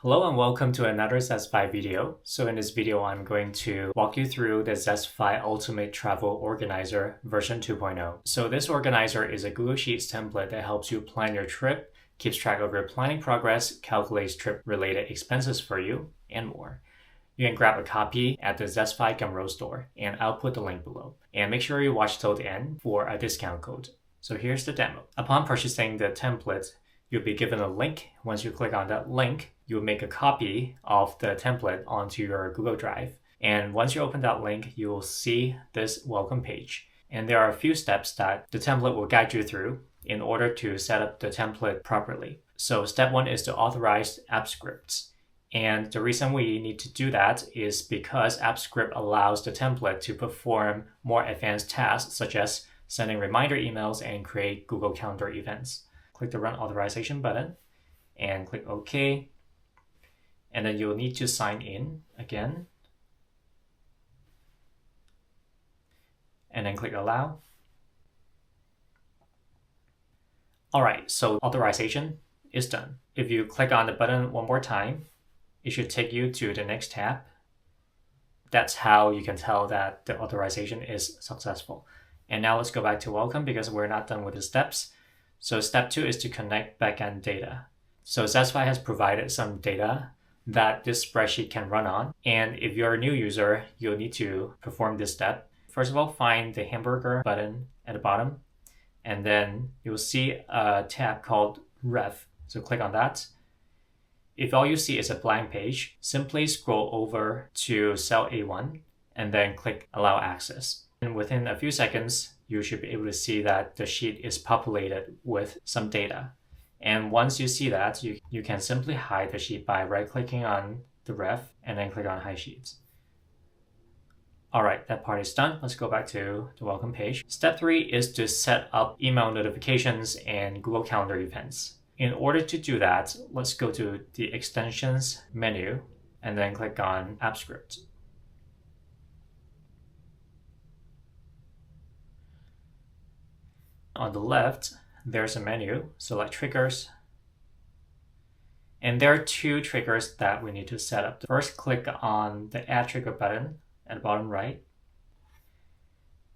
Hello and welcome to another ZestFi video. So in this video, I'm going to walk you through the ZestFi Ultimate Travel Organizer version 2.0. So this organizer is a Google Sheets template that helps you plan your trip, keeps track of your planning progress, calculates trip-related expenses for you, and more. You can grab a copy at the ZestFi Gumroad store, and I'll put the link below. And make sure you watch till the end for a discount code. So here's the demo. Upon purchasing the template, you'll be given a link. Once you click on that link, you'll make a copy of the template onto your Google Drive. And once you open that link, you will see this welcome page. And there are a few steps that the template will guide you through in order to set up the template properly. So step one is to authorize app scripts. And the reason we need to do that is because AppScript allows the template to perform more advanced tasks such as sending reminder emails and create Google Calendar events. Click the Run Authorization button and click OK. And then you'll need to sign in again. And then click Allow. All right, so authorization is done. If you click on the button one more time, it should take you to the next tab. That's how you can tell that the authorization is successful. And now let's go back to welcome because we're not done with the steps. So step 2 is to connect backend data. So ZestFi has provided some data that this spreadsheet can run on. And if you're a new user, you'll need to perform this step. First of all, find the hamburger button at the bottom. And then you'll see a tab called Ref. So click on that. If all you see is a blank page, simply scroll over to cell A1 and then click Allow Access. And within a few seconds, you should be able to see that the sheet is populated with some data. And once you see that, you can simply hide the sheet by right-clicking on the ref and then click on Hide Sheets. All right, that part is done. Let's go back to the welcome page. Step 3 is to set up email notifications and Google Calendar events. In order to do that, let's go to the Extensions menu and then click on AppScript. On the left, there's a menu, select triggers. And there are 2 triggers that we need to set up. First, click on the Add Trigger button at the bottom right.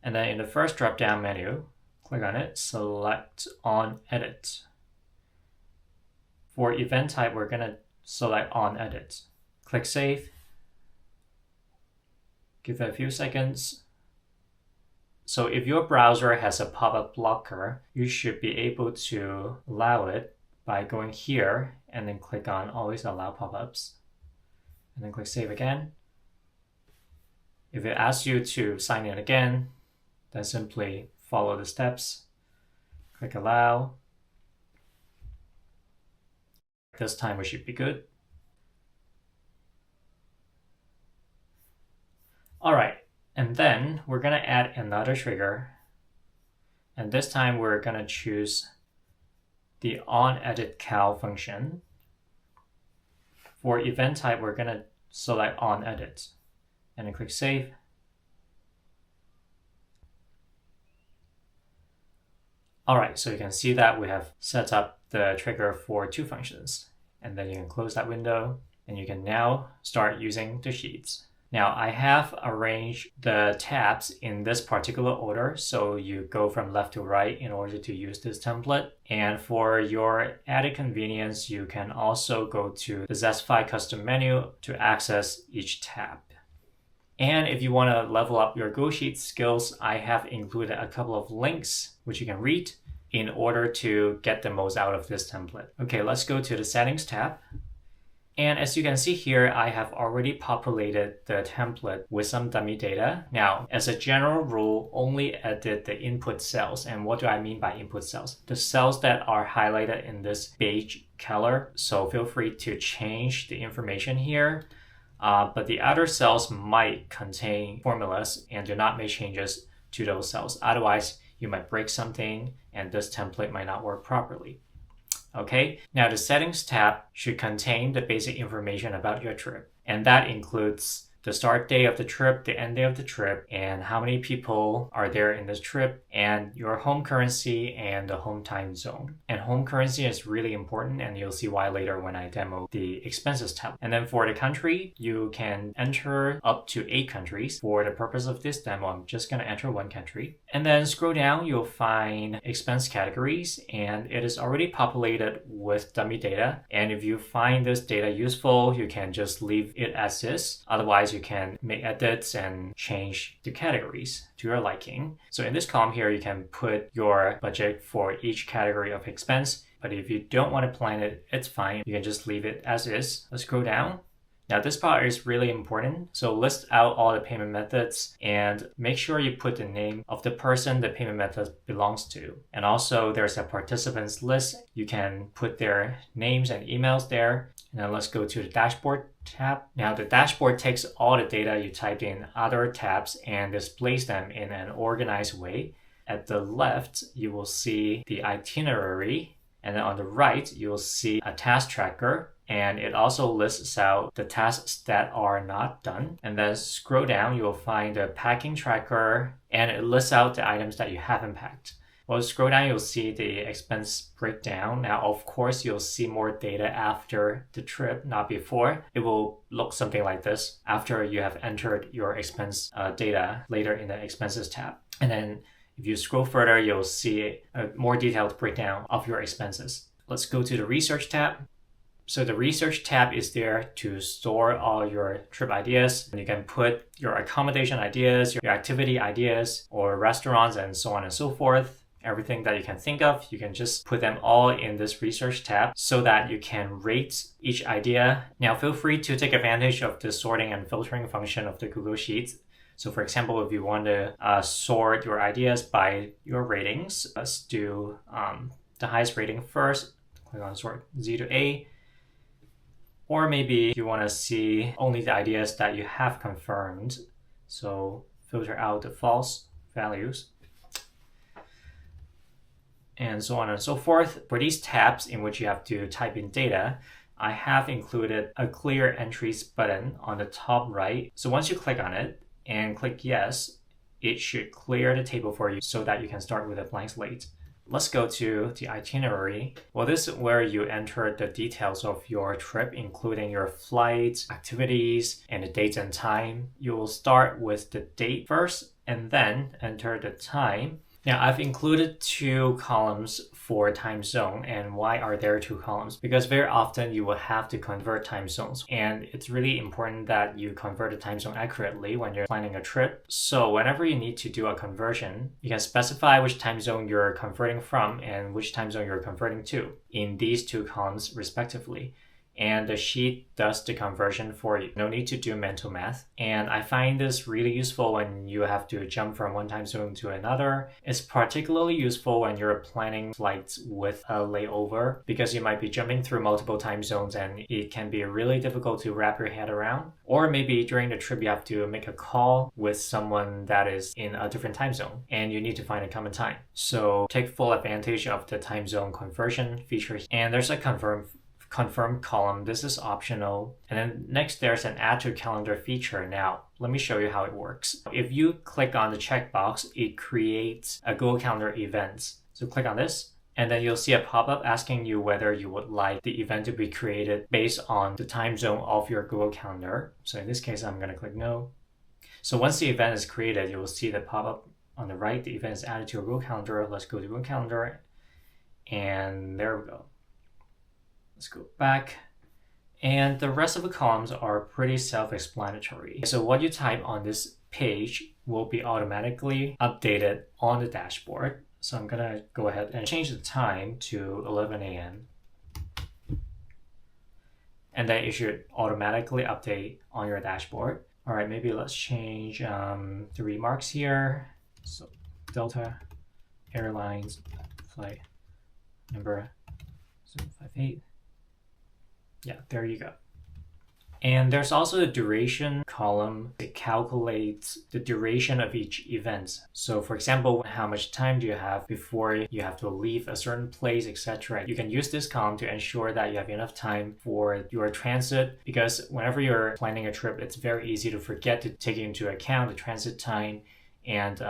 And then in the first drop-down menu, click on it, select On Edit. For event type, we're gonna select On Edit. Click Save. Give it a few seconds. So if your browser has a pop-up blocker, you should be able to allow it by going here and then click on Always Allow Pop-ups. And then click Save again. If it asks you to sign in again, then simply follow the steps. Click Allow. This time we should be good. All right. And then we're going to add another trigger. And this time we're going to choose the onEditCal function. For event type, we're going to select onEdit. And then click Save. All right, so you can see that we have set up the trigger for 2 functions. And then you can close that window and you can now start using the sheets. Now I have arranged the tabs in this particular order, so you go from left to right in order to use this template. And for your added convenience, you can also go to the ZestFi custom menu to access each tab. And if you want to level up your Google Sheets skills, I have included a couple of links which you can read in order to get the most out of this template. Okay, let's go to the Settings tab. And as you can see here, I have already populated the template with some dummy data. Now, as a general rule, only edit the input cells. And what do I mean by input cells? The cells that are highlighted in this beige color. So feel free to change the information here. But the other cells might contain formulas and do not make changes to those cells. Otherwise, you might break something and this template might not work properly. Okay, now the Settings tab should contain the basic information about your trip. And that includes the start day of the trip, the end day of the trip, and how many people are there in this trip, and your home currency and the home time zone. And home currency is really important, and you'll see why later when I demo the expenses tab. And then for the country, you can enter up to 8 countries. For the purpose of this demo, I'm just going to enter 1 country. And then scroll down, you'll find expense categories, and it is already populated with dummy data. And if you find this data useful, you can just leave it as is. Otherwise, you can make edits and change the categories to your liking. So in this column here, you can put your budget for each category of expense. But if you don't want to plan it, it's fine. You can just leave it as is. Let's go down. Now this part is really important. So list out all the payment methods and make sure you put the name of the person the payment method belongs to. And also there's a participants list. You can put their names and emails there. And then let's go to the dashboard tab. Now the dashboard takes all the data you typed in other tabs and displays them in an organized way. At the left, you will see the itinerary. And then on the right, you'll see a task tracker. And it also lists out the tasks that are not done. And then scroll down, you'll find the packing tracker, and it lists out the items that you haven't packed. Well, scroll down, you'll see the expense breakdown. Now, of course, you'll see more data after the trip, not before. It will look something like this after you have entered your expense data later in the expenses tab. And then if you scroll further, you'll see a more detailed breakdown of your expenses. Let's go to the research tab. So the research tab is there to store all your trip ideas. And you can put your accommodation ideas, your activity ideas, or restaurants, and so on and so forth. Everything that you can think of, you can just put them all in this research tab so that you can rate each idea. Now feel free to take advantage of the sorting and filtering function of the Google Sheets. So for example, if you want to sort your ideas by your ratings, let's do the highest rating first. Click on sort Z to A. Or maybe you want to see only the ideas that you have confirmed. So filter out the false values. And so on and so forth. For these tabs in which you have to type in data, I have included a clear entries button on the top right. So once you click on it and click yes, it should clear the table for you so that you can start with a blank slate. Let's go to the itinerary. Well, this is where you enter the details of your trip, including your flights, activities, and the date and time. You will start with the date first and then enter the time. Now, I've included 2 columns for time zone. And why are there 2 columns? Because very often you will have to convert time zones. And it's really important that you convert the time zone accurately when you're planning a trip. So whenever you need to do a conversion, you can specify which time zone you're converting from and which time zone you're converting to in these 2 columns respectively. And the sheet does the conversion for you. No need to do mental math. And I find this really useful when you have to jump from one time zone to another. It's particularly useful when you're planning flights with a layover because you might be jumping through multiple time zones and it can be really difficult to wrap your head around. Or maybe during the trip you have to make a call with someone that is in a different time zone and you need to find a common time. So take full advantage of the time zone conversion feature. And there's a confirm column. This is optional. And then next there's an add to calendar feature. Now let me show you how it works. If you click on the checkbox, it creates a Google Calendar event. So click on this and then you'll see a pop-up asking you whether you would like the event to be created based on the time zone of your Google Calendar. So in this case, I'm going to click no. So once the event is created, you will see the pop-up on the right. The event is added to your Google Calendar. Let's go to Google Calendar and there we go. Let's go back. And the rest of the columns are pretty self-explanatory. So what you type on this page will be automatically updated on the dashboard. So I'm gonna go ahead and change the time to 11 a.m. And then it should automatically update on your dashboard. All right, maybe let's change the remarks here. So Delta Airlines flight number 058. Yeah, there you go. And there's also a duration column. It calculates the duration of each event. So for example, how much time do you have before you have to leave a certain place, etc. You can use this column to ensure that you have enough time for your transit, because whenever you're planning a trip, it's very easy to forget to take into account the transit time. And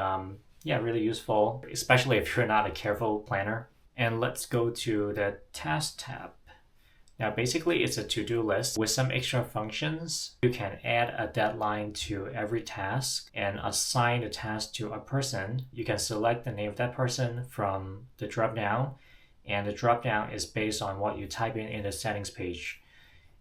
yeah, really useful, especially if you're not a careful planner. And let's go to the task tab. Now, basically, it's a to-do list with some extra functions. You can add a deadline to every task and assign the task to a person. You can select the name of that person from the drop-down, and the drop-down is based on what you type in the settings page.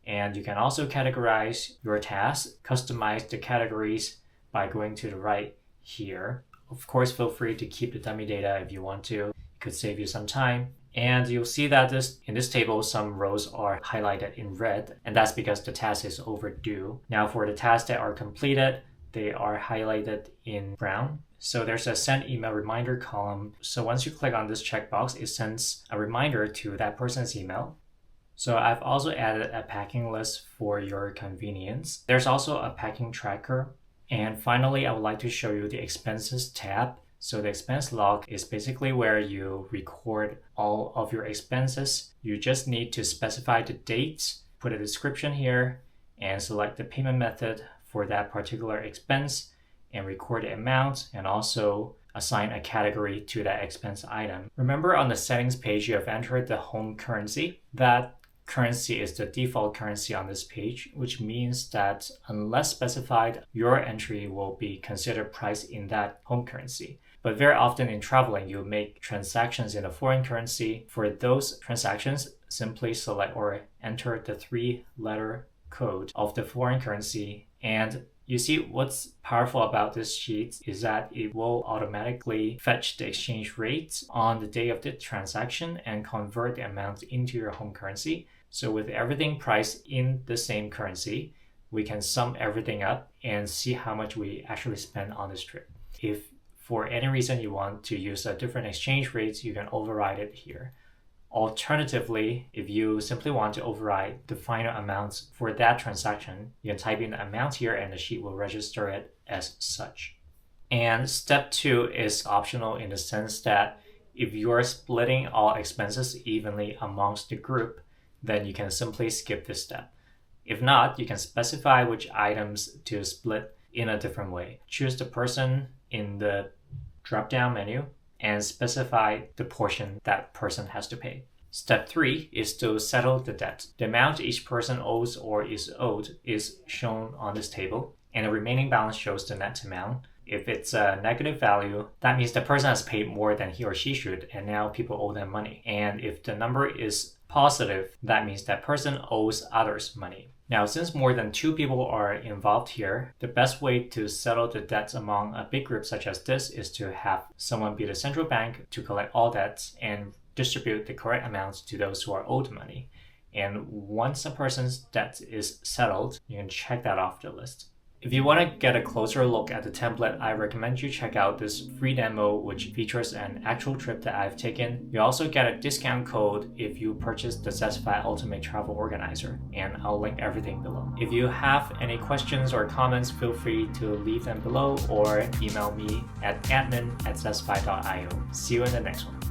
And you can also categorize your tasks, customize the categories by going to the right here. Of course, feel free to keep the dummy data if you want to. It could save you some time. And you'll see that in this table, some rows are highlighted in red, and that's because the task is overdue. Now for the tasks that are completed, they are highlighted in brown. So there's a send email reminder column. So once you click on this checkbox, it sends a reminder to that person's email. So I've also added a packing list for your convenience. There's also a packing tracker. And finally, I would like to show you the expenses tab. So the expense log is basically where you record all of your expenses. You just need to specify the dates, put a description here, and select the payment method for that particular expense, and record the amount, and also assign a category to that expense item. Remember, on the settings page, you have entered the home currency. That currency is the default currency on this page, which means that unless specified, your entry will be considered priced in that home currency. But very often in traveling, you make transactions in a foreign currency. For those transactions, simply select or enter the 3-letter code of the foreign currency. And you see what's powerful about this sheet is that it will automatically fetch the exchange rate on the day of the transaction and convert the amount into your home currency. So with everything priced in the same currency, we can sum everything up and see how much we actually spend on this trip. If for any reason you want to use a different exchange rates, you can override it here. Alternatively, if you simply want to override the final amounts for that transaction, you can type in the amount here and the sheet will register it as such. And step 2 is optional in the sense that if you're splitting all expenses evenly amongst the group, then you can simply skip this step. If not, you can specify which items to split in a different way. Choose the person in the drop-down menu and specify the portion that person has to pay. Step 3 is to settle the debt. The amount each person owes or is owed is shown on this table, and the remaining balance shows the net amount. If it's a negative value, that means the person has paid more than he or she should, and now people owe them money. And if the number is positive, that means that person owes others money. Now, since more than 2 people are involved here, the best way to settle the debts among a big group such as this is to have someone be the central bank to collect all debts and distribute the correct amounts to those who are owed money. And once a person's debt is settled, you can check that off the list. If you want to get a closer look at the template, I recommend you check out this free demo which features an actual trip that I've taken. You also get a discount code if you purchase the ZestFi Ultimate Travel Organizer, and I'll link everything below. If you have any questions or comments, feel free to leave them below or email me at admin@zestfi.io. See you in the next one.